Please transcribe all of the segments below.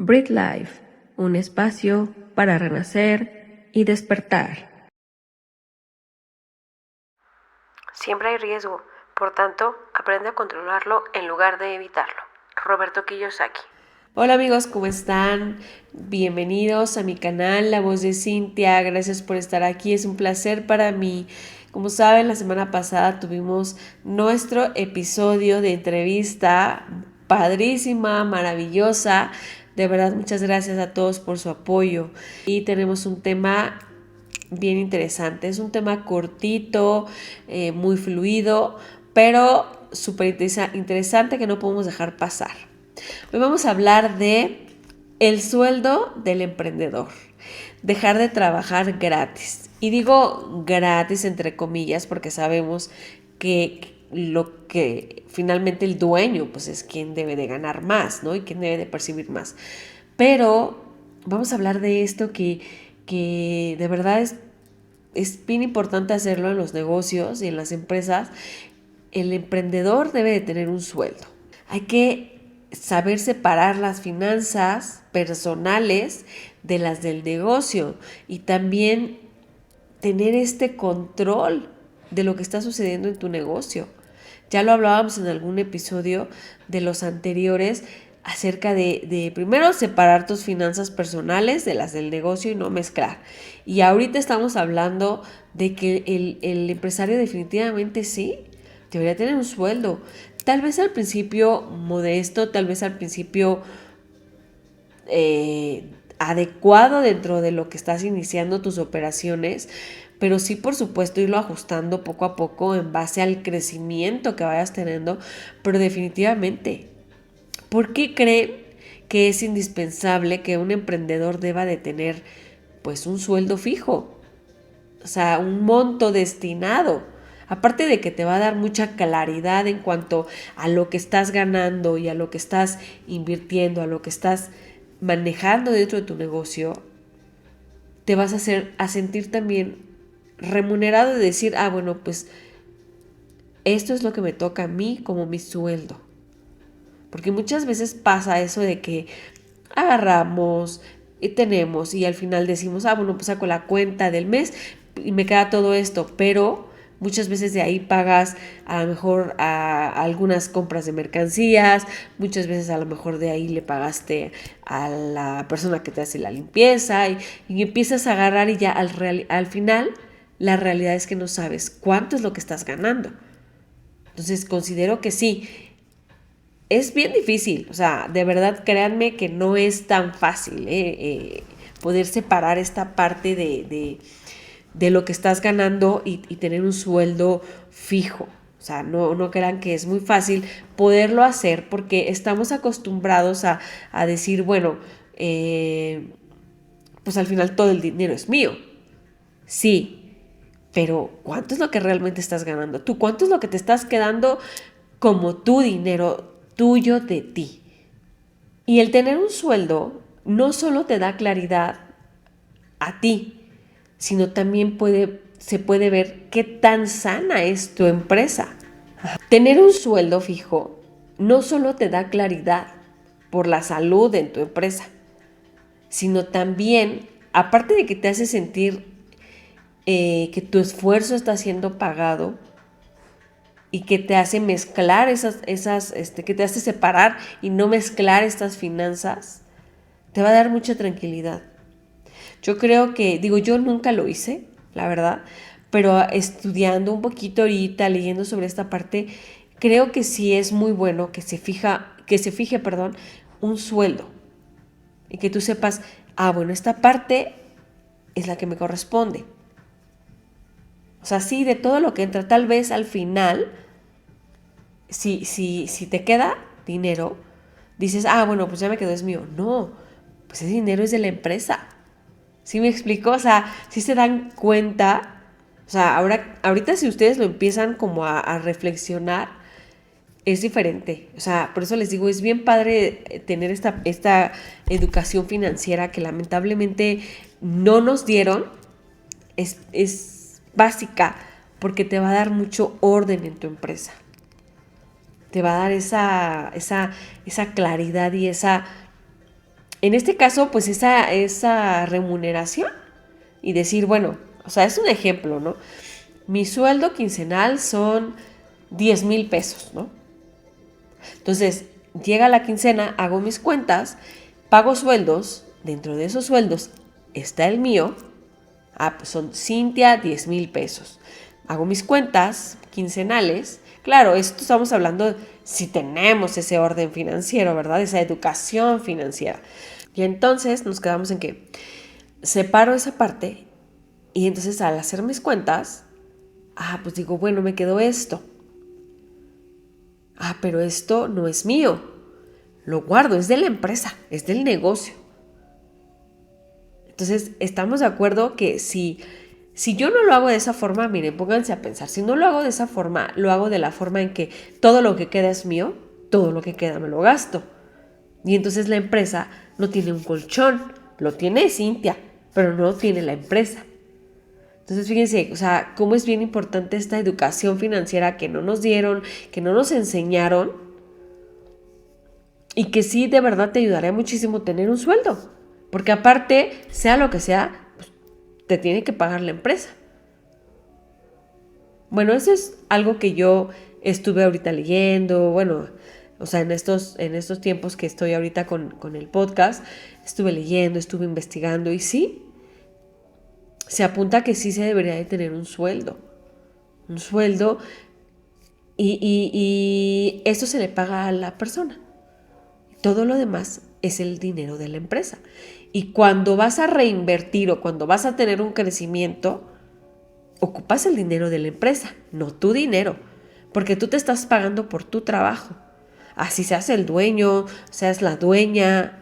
Breathe Life, un espacio para renacer y despertar. Siempre hay riesgo, por tanto, aprende a controlarlo en lugar de evitarlo. Roberto Kiyosaki. Hola amigos, ¿cómo están? Bienvenidos a mi canal La Voz de Cintia. Gracias por estar aquí, es un placer para mí. Como saben, la semana pasada tuvimos nuestro episodio de entrevista padrísima, maravillosa. De verdad, muchas gracias a todos por su apoyo. Y tenemos un tema bien interesante. Es un tema cortito, muy fluido, pero súper interesante que no podemos dejar pasar. Hoy vamos a hablar de el sueldo del emprendedor. Dejar de trabajar gratis. Y digo gratis entre comillas porque sabemos que lo que finalmente el dueño pues es quien debe de ganar más, ¿no? Y quien debe de percibir más. Pero vamos a hablar de esto que de verdad es bien importante hacerlo en los negocios y en las empresas. El emprendedor debe de tener un sueldo. Hay que saber separar las finanzas personales de las del negocio y también tener este control de lo que está sucediendo en tu negocio. Ya lo hablábamos en algún episodio de los anteriores acerca de primero separar tus finanzas personales de las del negocio y no mezclar. Y ahorita estamos hablando de que el empresario definitivamente sí debería tener un sueldo. Tal vez al principio modesto, tal vez al principio adecuado dentro de lo que estás iniciando tus operaciones, pero sí, por supuesto, irlo ajustando poco a poco en base al crecimiento que vayas teniendo, pero definitivamente. ¿Por qué creen que es indispensable que un emprendedor deba de tener pues un sueldo fijo? O sea, un monto destinado. Aparte de que te va a dar mucha claridad en cuanto a lo que estás ganando y a lo que estás invirtiendo, a lo que estás manejando dentro de tu negocio, te vas a sentir también remunerado de decir, bueno, pues esto es lo que me toca a mí como mi sueldo. Porque muchas veces pasa eso de que agarramos y tenemos y al final decimos, bueno, pues saco la cuenta del mes y me queda todo esto, pero muchas veces de ahí pagas a lo mejor a algunas compras de mercancías, muchas veces a lo mejor de ahí le pagaste a la persona que te hace la limpieza y empiezas a agarrar y ya al final la realidad es que no sabes cuánto es lo que estás ganando. Entonces considero que sí, es bien difícil, o sea, de verdad créanme que no es tan fácil poder separar esta parte de lo que estás ganando y tener un sueldo fijo. O sea, no crean que es muy fácil poderlo hacer porque estamos acostumbrados a decir, bueno, pues al final todo el dinero es mío. Sí, pero ¿cuánto es lo que realmente estás ganando? ¿Tú cuánto es lo que te estás quedando como tu dinero tuyo de ti? Y el tener un sueldo no solo te da claridad a ti, sino también se puede ver qué tan sana es tu empresa. Tener un sueldo fijo no solo te da claridad por la salud en tu empresa, sino también, aparte de que te hace sentir que tu esfuerzo está siendo pagado y que te hace mezclar que te hace separar y no mezclar estas finanzas, te va a dar mucha tranquilidad. Yo creo que, yo nunca lo hice, la verdad, pero estudiando un poquito ahorita, leyendo sobre esta parte, creo que sí es muy bueno que se fije, un sueldo y que tú sepas, bueno, esta parte es la que me corresponde. O sea, sí, de todo lo que entra, tal vez al final, si te queda dinero, dices, bueno, pues ya me quedó, es mío. No, pues ese dinero es de la empresa. ¿Sí me explico? O sea, si se dan cuenta, o sea, ahorita si ustedes lo empiezan como a reflexionar, es diferente. O sea, por eso les digo, es bien padre tener esta educación financiera que lamentablemente no nos dieron. Es básica porque te va a dar mucho orden en tu empresa. Te va a dar esa claridad y esa en este caso, pues esa remuneración y decir, bueno, o sea, es un ejemplo, ¿no? Mi sueldo quincenal son 10,000 pesos, ¿no? Entonces, llega la quincena, hago mis cuentas, pago sueldos, dentro de esos sueldos está el mío, pues son Cintia 10,000 pesos. Hago mis cuentas quincenales, claro, esto estamos hablando si tenemos ese orden financiero, ¿verdad? Esa educación financiera. Y entonces nos quedamos en que separo esa parte y entonces al hacer mis cuentas, pues digo, bueno, me quedó esto. Pero esto no es mío. Lo guardo, es de la empresa, es del negocio. Entonces, estamos de acuerdo que si yo no lo hago de esa forma, miren, pónganse a pensar, si no lo hago de esa forma, lo hago de la forma en que todo lo que queda es mío, todo lo que queda me lo gasto. Y entonces la empresa no tiene un colchón, lo tiene Cintia, pero no lo tiene la empresa. Entonces, fíjense, o sea, cómo es bien importante esta educación financiera que no nos dieron, que no nos enseñaron y que sí de verdad te ayudaría muchísimo tener un sueldo. Porque aparte, sea lo que sea, pues, te tiene que pagar la empresa. Bueno, eso es algo que yo estuve ahorita leyendo, bueno, o sea, en estos tiempos que estoy ahorita con el podcast, estuve leyendo, estuve investigando y sí, se apunta que sí se debería de tener un sueldo y esto se le paga a la persona. Todo lo demás es el dinero de la empresa. Y cuando vas a reinvertir o cuando vas a tener un crecimiento, ocupas el dinero de la empresa, no tu dinero, porque tú te estás pagando por tu trabajo. Así seas el dueño, seas la dueña,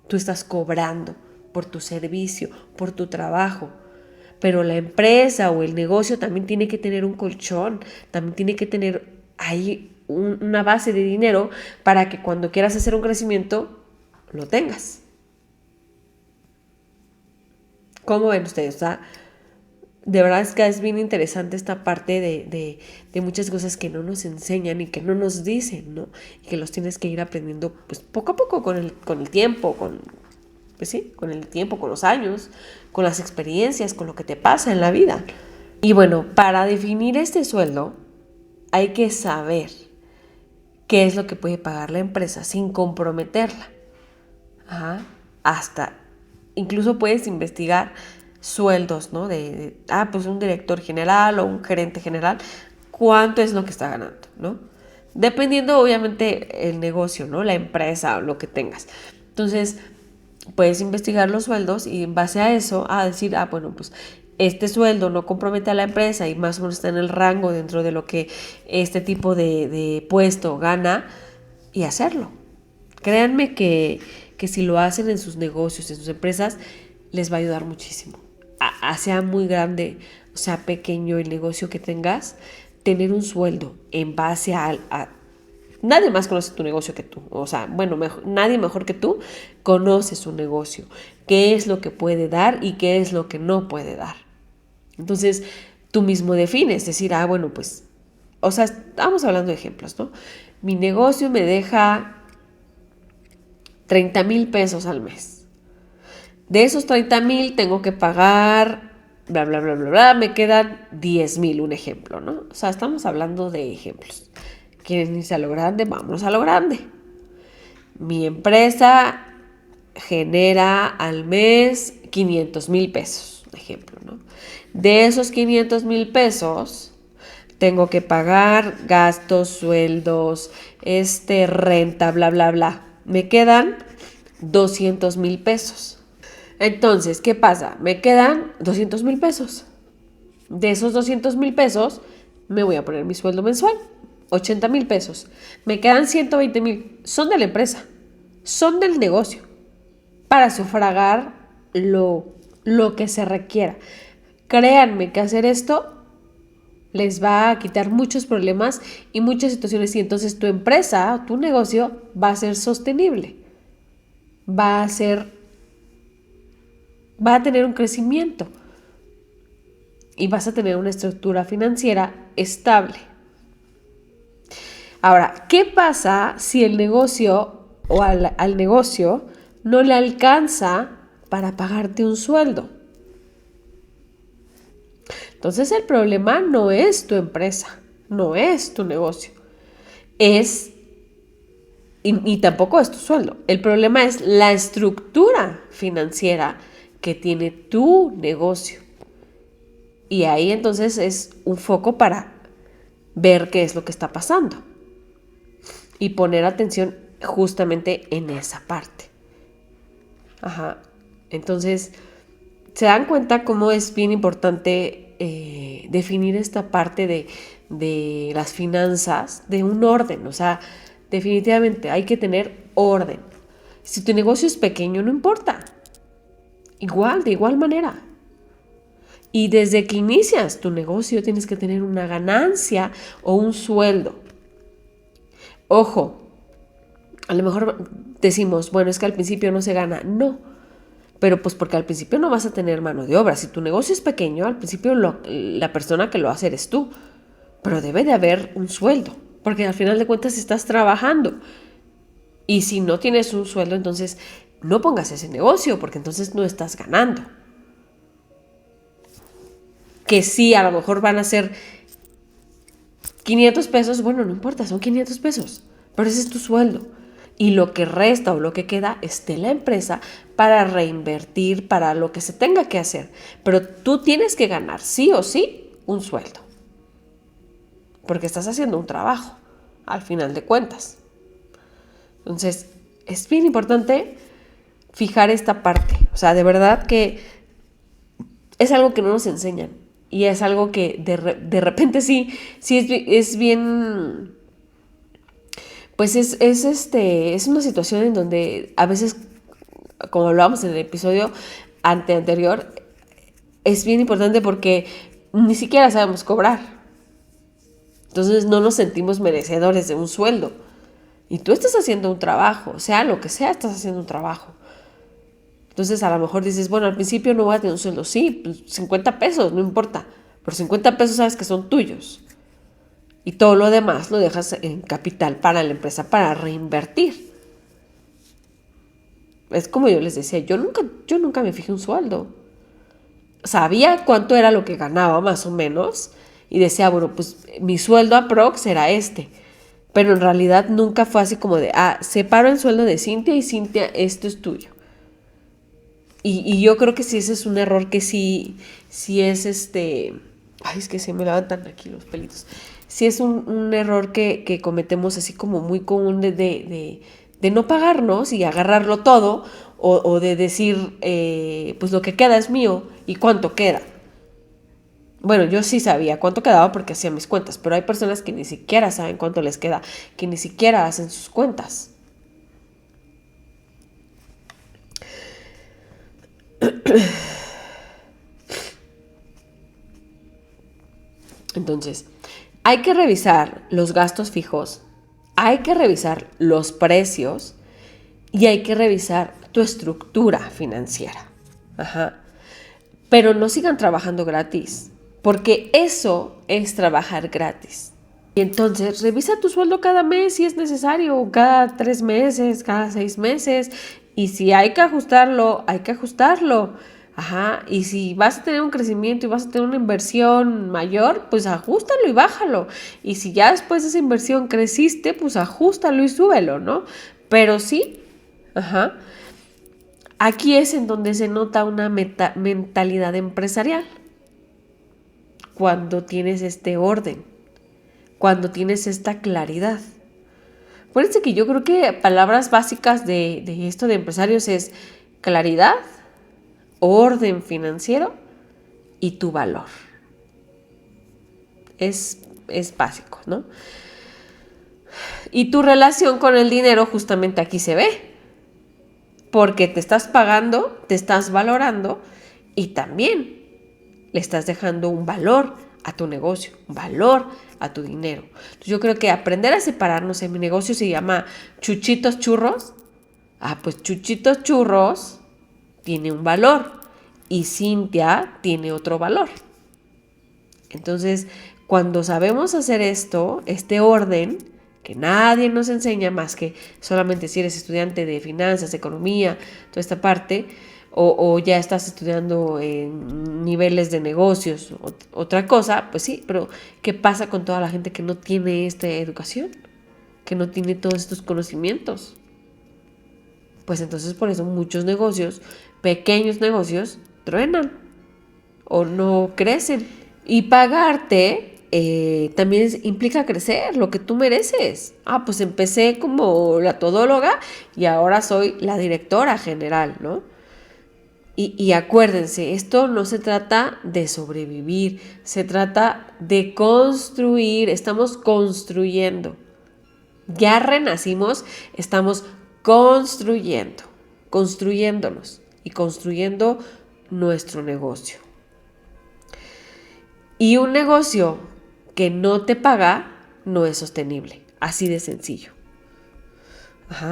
tú estás cobrando por tu servicio, por tu trabajo. Pero la empresa o el negocio también tiene que tener un colchón, también tiene que tener ahí una base de dinero para que cuando quieras hacer un crecimiento, lo tengas. ¿Cómo ven ustedes? O sea, de verdad es que es bien interesante esta parte de muchas cosas que no nos enseñan y que no nos dicen, ¿no? Y que los tienes que ir aprendiendo pues poco a poco con el tiempo, pues sí, con el tiempo, con los años, con las experiencias, con lo que te pasa en la vida. Y bueno, para definir este sueldo hay que saber qué es lo que puede pagar la empresa sin comprometerla. Incluso puedes investigar sueldos, ¿no? Pues un director general o un gerente general, ¿cuánto es lo que está ganando, ¿no? Dependiendo, obviamente, el negocio, ¿no? La empresa o lo que tengas. Entonces, puedes investigar los sueldos y en base a eso, decir, bueno, pues este sueldo no compromete a la empresa y más o menos está en el rango dentro de lo que este tipo de puesto gana y hacerlo. Créanme que si lo hacen en sus negocios, en sus empresas, les va a ayudar muchísimo. Sea muy grande o sea pequeño el negocio que tengas, tener un sueldo en base a nadie más conoce tu negocio que tú. O sea, bueno, nadie mejor que tú conoce su negocio. ¿Qué es lo que puede dar y qué es lo que no puede dar? Entonces, tú mismo defines, decir, bueno, pues, o sea, estamos hablando de ejemplos, ¿no? Mi negocio me deja 30,000 pesos al mes. De esos 30,000 tengo que pagar, bla, bla, bla, bla, bla, me quedan 10,000, un ejemplo, ¿no? O sea, estamos hablando de ejemplos. ¿Quieren irse a lo grande? Vámonos a lo grande. Mi empresa genera al mes 500,000 pesos, ejemplo, ¿no? De esos 500,000 pesos, tengo que pagar gastos, sueldos, renta, bla, bla, bla. Me quedan 200,000 pesos. Entonces, ¿qué pasa? Me quedan 200,000 pesos. De esos 200,000 pesos, me voy a poner mi sueldo mensual. 80,000 pesos. Me quedan 120,000. Son de la empresa. Son del negocio. Para sufragar lo que se requiera. Créanme que hacer esto les va a quitar muchos problemas y muchas situaciones. Y entonces tu empresa, tu negocio va a ser sostenible. Va a tener un crecimiento. Y vas a tener una estructura financiera estable. Ahora, ¿qué pasa si el negocio o al negocio no le alcanza para pagarte un sueldo. Entonces el problema no es tu empresa, no es tu negocio, y tampoco es tu sueldo. El problema es la estructura financiera que tiene tu negocio. Y ahí entonces es un foco para ver qué es lo que está pasando y poner atención justamente en esa parte. Entonces, ¿se dan cuenta cómo es bien importante definir esta parte de las finanzas, de un orden? O sea, definitivamente hay que tener orden. Si tu negocio es pequeño, no importa. De igual manera. Y desde que inicias tu negocio tienes que tener una ganancia o un sueldo. Ojo, a lo mejor decimos, bueno, es que al principio no se gana. No, pero pues porque al principio no vas a tener mano de obra. Si tu negocio es pequeño, al principio la persona que lo hace eres tú. Pero debe de haber un sueldo, porque al final de cuentas estás trabajando. Y si no tienes un sueldo, entonces no pongas ese negocio, porque entonces no estás ganando. Que sí, a lo mejor van a ser 500 pesos, bueno, no importa, son 500 pesos, pero ese es tu sueldo. Y lo que resta o lo que queda es de la empresa para reinvertir, para lo que se tenga que hacer. Pero tú tienes que ganar sí o sí un sueldo, porque estás haciendo un trabajo, al final de cuentas. Entonces, es bien importante fijar esta parte. O sea, de verdad que es algo que no nos enseñan. Y es algo que de repente sí es bien, pues es una situación en donde a veces, como hablábamos en el episodio anterior, es bien importante porque ni siquiera sabemos cobrar. Entonces no nos sentimos merecedores de un sueldo. Y tú estás haciendo un trabajo, sea lo que sea, estás haciendo un trabajo. Entonces a lo mejor dices, bueno, al principio no voy a tener un sueldo, sí, pues 50 pesos, no importa. Por 50 pesos sabes que son tuyos. Y todo lo demás lo dejas en capital para la empresa, para reinvertir. Es como yo les decía, yo nunca me fijé un sueldo. Sabía cuánto era lo que ganaba más o menos y decía, bueno, pues mi sueldo aprox era este. Pero en realidad nunca fue así como de, separo el sueldo de Cintia y Cintia, esto es tuyo. Y yo creo que sí, ese es un error que sí es ay, es que se me levantan aquí los pelitos. Sí es un error que cometemos así como muy común de no pagarnos y agarrarlo todo o de decir, pues lo que queda es mío y cuánto queda. Bueno, yo sí sabía cuánto quedaba porque hacía mis cuentas, pero hay personas que ni siquiera saben cuánto les queda, que ni siquiera hacen sus cuentas. Entonces, hay que revisar los gastos fijos, hay que revisar los precios y hay que revisar tu estructura financiera. Pero no sigan trabajando gratis, porque eso es trabajar gratis. Y entonces revisa tu sueldo cada mes si es necesario, cada 3 meses, cada 6 meses. Y si hay que ajustarlo, hay que ajustarlo. Y si vas a tener un crecimiento y vas a tener una inversión mayor, pues ajústalo y bájalo. Y si ya después de esa inversión creciste, pues ajústalo y súbelo, ¿no? Pero sí, aquí es en donde se nota una mentalidad empresarial. Cuando tienes este orden, cuando tienes esta claridad. Acuérdense que yo creo que palabras básicas de esto de empresarios es claridad, orden financiero y tu valor. Es básico, ¿no? Y tu relación con el dinero justamente aquí se ve, porque te estás pagando, te estás valorando y también le estás dejando un valor a tu negocio, un valor a tu dinero. Entonces yo creo que aprender a separarnos, en mi negocio se llama Chuchitos Churros. Pues Chuchitos Churros tiene un valor y Cintia tiene otro valor. Entonces, cuando sabemos hacer esto, este orden, que nadie nos enseña más que solamente si eres estudiante de finanzas, economía, toda esta parte, o ya estás estudiando en niveles de negocios, otra cosa, pues sí, pero ¿qué pasa con toda la gente que no tiene esta educación? Que no tiene todos estos conocimientos. Pues entonces por eso muchos negocios, pequeños negocios, truenan o no crecen. Y pagarte también implica crecer, lo que tú mereces. Pues empecé como la todóloga y ahora soy la directora general, ¿no? Y acuérdense, esto no se trata de sobrevivir, se trata de construir, estamos construyendo. Ya renacimos, estamos construyéndonos y construyendo nuestro negocio. Y un negocio que no te paga no es sostenible, así de sencillo.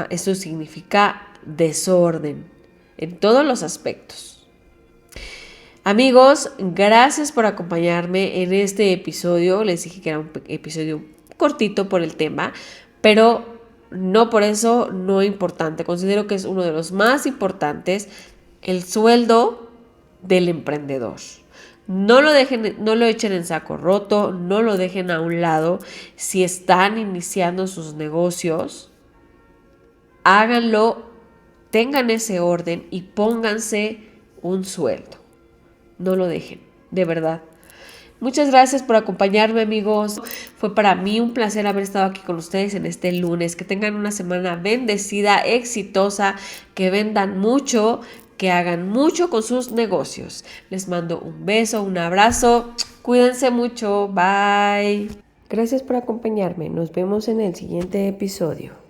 Eso significa desorden en todos los aspectos. Amigos, gracias por acompañarme en este episodio. Les dije que era un episodio cortito por el tema, pero no por eso no importante. Considero que es uno de los más importantes, el sueldo del emprendedor. No lo echen en saco roto, no lo dejen a un lado. Si están iniciando sus negocios, háganlo, tengan ese orden y pónganse un sueldo. No lo dejen, de verdad. Muchas gracias por acompañarme, amigos. Fue para mí un placer haber estado aquí con ustedes en este lunes. Que tengan una semana bendecida, exitosa, que vendan mucho, que hagan mucho con sus negocios. Les mando un beso, un abrazo. Cuídense mucho. Bye. Gracias por acompañarme. Nos vemos en el siguiente episodio.